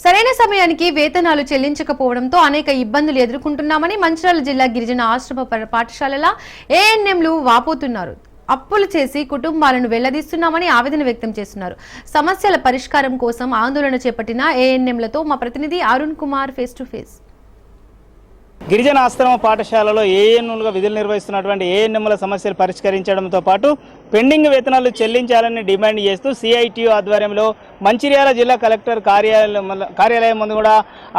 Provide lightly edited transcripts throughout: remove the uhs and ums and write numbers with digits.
సరైన సమయానికి వేతనాలు చెల్లించకపోవడంతో అనేక ఇబ్బందులు ఎదుర్కొంటున్నామని మంచిర్యాల జిల్లా గిరిజన ఆశ్రమ పాఠశాలల ఏఎన్ఎంలు వాపోతున్నారు. అప్పులు చేసి కుటుంబాలను వెళ్లదీస్తున్నామని ఆవేదన వ్యక్తం చేస్తున్నారు. సమస్యల పరిష్కారం కోసం ఆందోళన చేపట్టిన ఏఎన్ఎంలతో మా ప్రతినిధి Arun Kumar face to face. గిరిజన ఆశ్రమ పాఠశాలలో ఏఎన్ఎంలుగా విధులు నిర్వహిస్తున్నటువంటి ఏఎన్ఎంల సమస్యలు పరిష్కరించడంతో పాటు పెండింగ్ వేతనాలు చెల్లించాలని డిమాండ్ చేస్తూ సిఐటియు ఆధ్వర్యంలో మంచిర్యాల జిల్లా కలెక్టర్ కార్యాలయం ముందు కూడా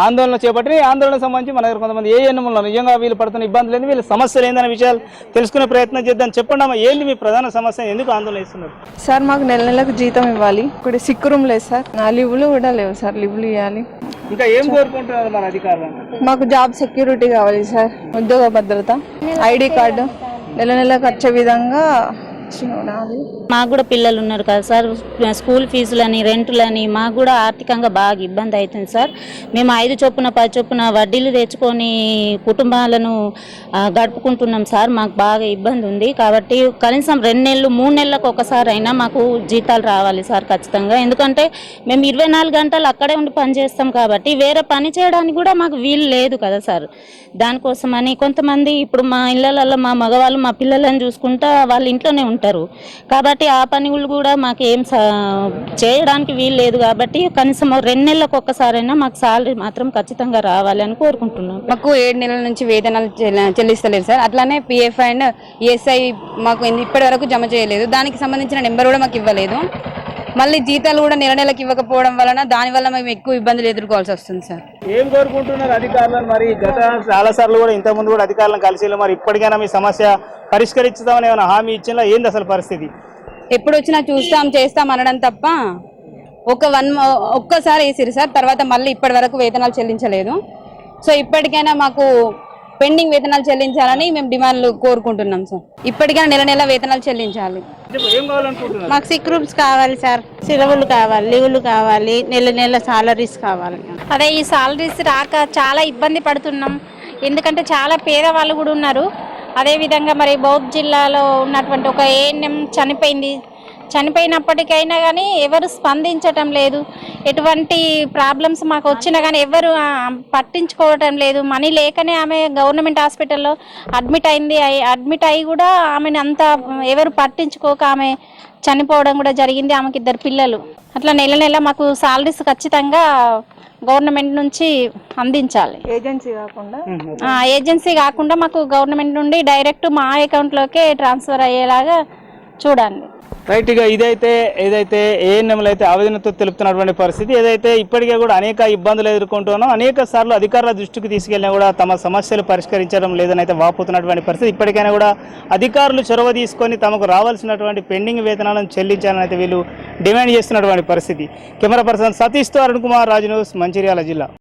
ఆందోళన చేపట్టి ఆందోళనకు సంబంధించి మన దగ్గర కొంతమంది ఏఎన్ఎంలు నిజంగా వీళ్ళు పడుతున్న ఇబ్బందులు ఏంది, వీళ్ళ సమస్యలు ఏందనే విషయాలు తెలుసుకునే ప్రయత్నం చేద్దాం. చెప్పండి అమ్మా, ఏంది మీ ప్రధాన సమస్య, ఎందుకు ఆందోళన చేస్తున్నారు? సార్ మాకు నెల నెలకు జీతం ఇవ్వాలి, ఇక్కడ సిక్ రూమ్ లేదు సార్, నా లివ్లు కూడా లేవు సార్, లివ్లు ఇవ్వాలి. ఇంకా ఏం కోరుకుంటున్నారు మన అధికారులు? మాకు జాబ్ సెక్యూరిటీ కావాలి సార్, ఉద్యోగ భద్రత, ఐడి కార్డు నెల నెలకు వచ్చే విధంగా ఉండాలి. మాకు కూడా పిల్లలు ఉన్నారు కదా సార్, స్కూల్ ఫీజులని రెంటులని మాకు కూడా ఆర్థికంగా బాగా ఇబ్బంది అవుతుంది సార్. మేము 5 చొప్పున 10 చొప్పున వడ్డీలు తెచ్చుకొని కుటుంబాలను గడుపుకుంటున్నాం సార్. మాకు బాగా ఇబ్బంది ఉంది కాబట్టి కనీసం 2 నెలలు 3 నెలలకు ఒకసారి అయినా మాకు జీతాలు రావాలి సార్ ఖచ్చితంగా. ఎందుకంటే మేము 24 గంటలు అక్కడే ఉండి పని చేస్తాం కాబట్టి వేరే పని చేయడానికి కూడా మాకు వీలు లేదు కదా సార్. దానికోసమని కొంతమంది ఇప్పుడు మా ఇళ్ళల్లో మా మగవాళ్ళు మా పిల్లలను చూసుకుంటా వాళ్ళ ఇంట్లోనే ఉంటారు కాబట్టి ఆ పనులు కూడా మాకు ఏం చేయడానికి వీలు లేదు కాబట్టి కనీసం 2 నెలలకు ఒక్కసారైనా మాకు సాలరీ మాత్రం ఖచ్చితంగా రావాలి అని కోరుకుంటున్నాం. మాకు 7 నెలల నుంచి వేతనాలు చెల్లిస్తలేదు సార్. అట్లానే పిఎఫ్ అండ్ ఈఎస్ఐ మాకు ఇప్పటి వరకు జమ చేయలేదు. దానికి సంబంధించిన నెంబర్ కూడా మాకు ఇవ్వలేదు. మళ్ళీ జీతాలు కూడా నెలకు ఇవ్వకపోవడం వలన దానివల్ల మేము ఎక్కువ ఇబ్బందులు ఎదుర్కోవాల్సి వస్తుంది సార్. ఏం కోరుకుంటున్నారు అధికారులను? మరి గత చాలా సార్లు కూడా ఇంతకుముందు కూడా అధికారులను కలిసి మరి ఇప్పటికైనా మీ సమస్య పరిష్కరించుదామని ఏమైనా హామీ ఇచ్చినా ఏంది అసలు పరిస్థితి? ఎప్పుడు వచ్చినా చూస్తాం చేస్తాం అనడం తప్ప ఒక్కసారి వేసిరు సార్. తర్వాత మళ్ళీ ఇప్పటి వరకు వేతనాలు చెల్లించలేదు. సో ఇప్పటికైనా మాకు పెండింగ్ వేతనాలు చెల్లించాలని మేము డిమాండ్లు కోరుకుంటున్నాం సార్. ఇప్పటికైనా నెల వేతనాలు చెల్లించాలి. మాకు సిక్ రూమ్స్ కావాలి సార్, సెలవులు కావాలి, లీవులు కావాలి, నెల సాలరీస్ కావాలి. అదే ఈ సాలరీస్ రాక చాలా ఇబ్బంది పడుతున్నాం. ఎందుకంటే చాలా పేదవాళ్ళు కూడా ఉన్నారు. అదేవిధంగా మరి బౌద్ధ్ జిల్లాలో ఉన్నటువంటి ఒక ఏఎన్ఎం చనిపోయినప్పటికైనా కానీ ఎవరు స్పందించటం లేదు. ఎటువంటి ప్రాబ్లమ్స్ మాకు వచ్చినా కానీ ఎవరు పట్టించుకోవటం లేదు. మనీ లేకనే ఆమె గవర్నమెంట్ హాస్పిటల్లో అడ్మిట్ అయ్యి కూడా ఆమెను అంతా ఎవరు పట్టించుకోక ఆమె చనిపోవడం కూడా జరిగింది. ఆమెకి 2 పిల్లలు. అట్లా నెల మాకు సాలరీస్ ఖచ్చితంగా గవర్నమెంట్ నుంచి అందించాలి. ఏజెన్సీ కాకుండా మాకు గవర్నమెంట్ నుండి డైరెక్ట్ మా అకౌంట్లోకే ట్రాన్స్ఫర్ అయ్యేలాగా చూడండి. రైట్. ఇక ఏదైతే ఏఎన్ఎంలు అయితే ఆవేదనతో తెలుపుతున్నటువంటి పరిస్థితి, ఏదైతే ఇప్పటికే కూడా అనేక ఇబ్బందులు ఎదుర్కొంటున్నాం, అనేక సార్లు అధికారుల దృష్టికి తీసుకెళ్ళినా కూడా తమ సమస్యలు పరిష్కరించడం లేదని అయితే వాపోతున్నటువంటి పరిస్థితి. ఇప్పటికైనా కూడా అధికారులు చొరవ తీసుకొని తమకు రావాల్సినటువంటి పెండింగ్ వేతనాలను చెల్లించాలని అయితే వీళ్ళు డిమాండ్ చేస్తున్నటువంటి పరిస్థితి. కెమెరా పర్సన్ సతీష్తో అరుణ్ కుమార్, రాజ్ న్యూస్, మంచిర్యాల జిల్లా.